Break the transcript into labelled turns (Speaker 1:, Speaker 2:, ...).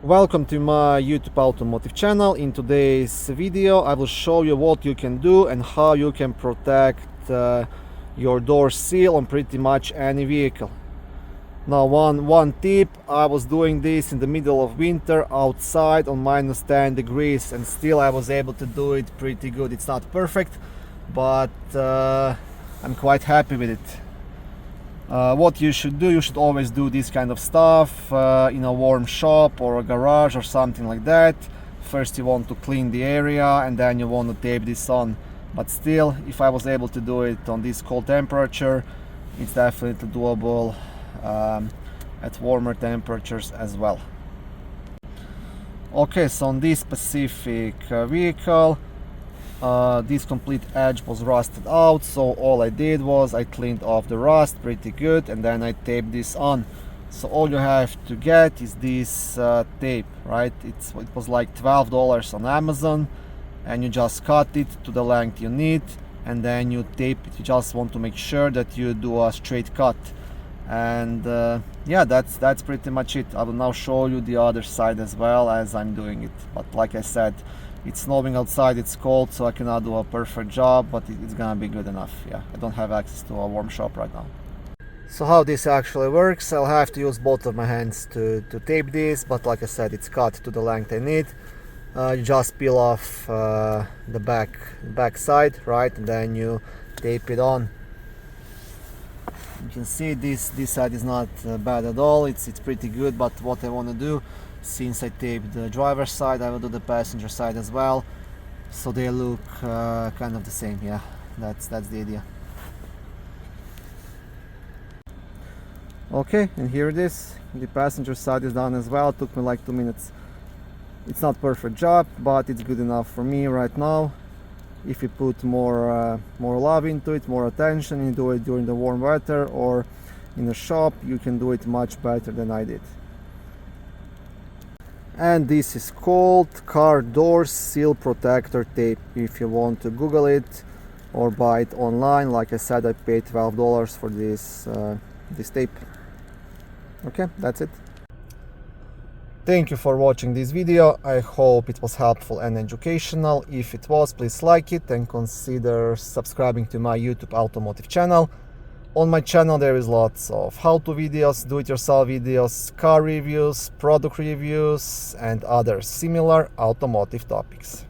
Speaker 1: Welcome to my YouTube automotive channel. In today's video I will show you what you can do and how you can protect your door seal on pretty much any vehicle. Now one tip, I was doing this in the middle of winter outside on -10 degrees and still I was able to do it pretty good. It's not perfect, but I'm quite happy with it. What you should do, you should always do this kind of stuff in a warm shop or a garage or something like that. First you want to clean the area and then you want to tape this on. But still, if I was able to do it on this cold temperature, it's definitely doable at warmer temperatures as well. Okay, so on this specific vehicle, this complete edge was rusted out, so all I did was I cleaned off the rust pretty good and then I taped this on. So all you have to get is this tape, right? It was like $12 on Amazon, and you just cut it to the length you need and then you tape it. You just want to make sure that you do a straight cut, and yeah, that's pretty much it. I will now show you the other side as well as I'm doing it, but like I said, it's snowing outside, it's cold, so I cannot do a perfect job, but it's gonna be good enough. Yeah, I don't have access to a warm shop right now. So how this actually works, I'll have to use both of my hands to tape this, but like I said, it's cut to the length I need. You just peel off the back side, right, and then you tape it on. You can see this side is not bad at all, it's pretty good, but what I want to do, since I taped the driver's side, I will do the passenger side as well, so they look kind of the same. Yeah, that's the idea. Okay, and here it is. The passenger side is done as well. It took me like 2 minutes. It's not perfect job, but it's good enough for me right now. If you put more love into it, more attention, you do it during the warm weather or in a shop, you can do it much better than I did. And this is called car door seal protector tape. If you want to Google it or buy it online, like I said, I paid $12 for this tape. Okay, that's it. Thank you for watching this video. I hope it was helpful and educational. If it was, please like it and consider subscribing to my YouTube automotive channel. On my channel there is lots of how-to videos, do-it-yourself videos, car reviews, product reviews and other similar automotive topics.